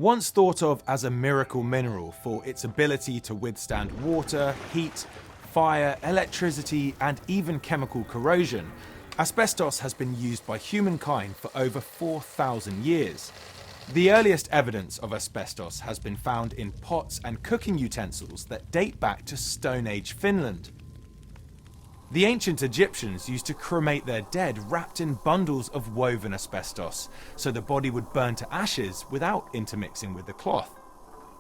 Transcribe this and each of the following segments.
Once thought of as a miracle mineral for its ability to withstand water, heat, fire, electricity, and even chemical corrosion, asbestos has been used by humankind for over 4,000 years. The earliest evidence of asbestos has been found in pots and cooking utensils that date back to Stone Age Finland. The ancient Egyptians used to cremate their dead wrapped in bundles of woven asbestos, so the body would burn to ashes without intermixing with the cloth.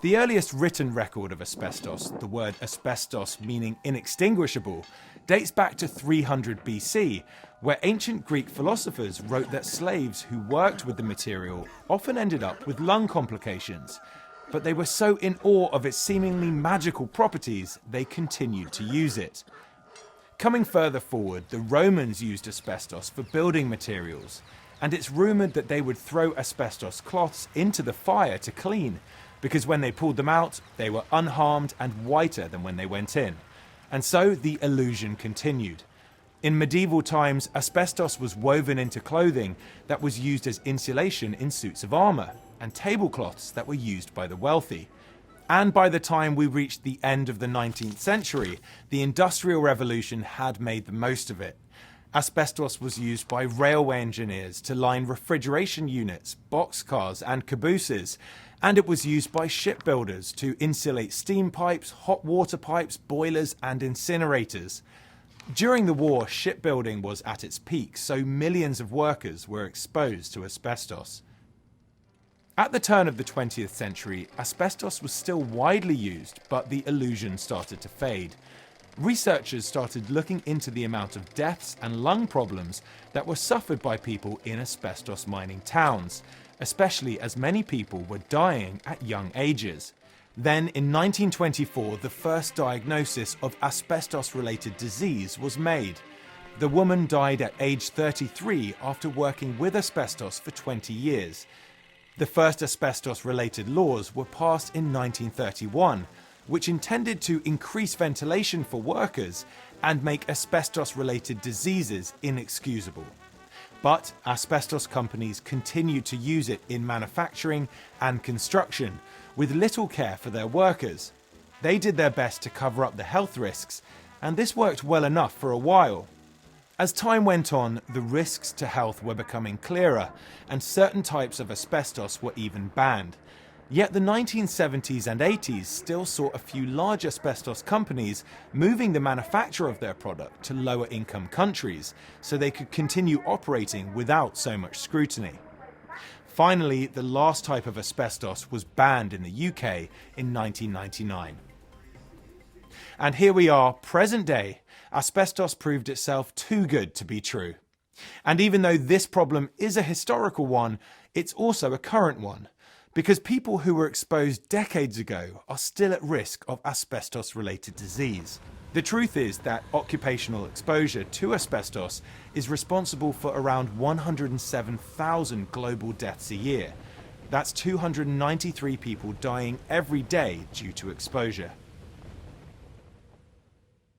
The earliest written record of asbestos, the word asbestos meaning inextinguishable, dates back to 300 BC, where ancient Greek philosophers wrote that slaves who worked with the material often ended up with lung complications, but they were so in awe of its seemingly magical properties they continued to use it. Coming further forward, the Romans used asbestos for building materials, and it's rumoured that they would throw asbestos cloths into the fire to clean, because when they pulled them out, they were unharmed and whiter than when they went in. And so the illusion continued. In medieval times, asbestos was woven into clothing that was used as insulation in suits of armour, and tablecloths that were used by the wealthy. And by the time we reached the end of the 19th century, the Industrial Revolution had made the most of it. Asbestos was used by railway engineers to line refrigeration units, boxcars and cabooses, and it was used by shipbuilders to insulate steam pipes, hot water pipes, boilers and incinerators. During the war, shipbuilding was at its peak, so millions of workers were exposed to asbestos. At the turn of the 20th century, asbestos was still widely used, but the illusion started to fade. Researchers started looking into the amount of deaths and lung problems that were suffered by people in asbestos mining towns, especially as many people were dying at young ages. Then, in 1924, the first diagnosis of asbestos-related disease was made. The woman died at age 33 after working with asbestos for 20 years. The first asbestos-related laws were passed in 1931, which intended to increase ventilation for workers and make asbestos-related diseases inexcusable. But asbestos companies continued to use it in manufacturing and construction, with little care for their workers. They did their best to cover up the health risks, and this worked well enough for a while. As time went on, the risks to health were becoming clearer, and certain types of asbestos were even banned. Yet the 1970s and 80s still saw a few large asbestos companies moving the manufacture of their product to lower income countries, so they could continue operating without so much scrutiny. Finally, the last type of asbestos was banned in the UK in 1999. And here we are, present day. Asbestos proved itself too good to be true. And even though this problem is a historical one, it's also a current one, because people who were exposed decades ago are still at risk of asbestos-related disease. The truth is that occupational exposure to asbestos is responsible for around 107,000 global deaths a year. That's 293 people dying every day due to exposure.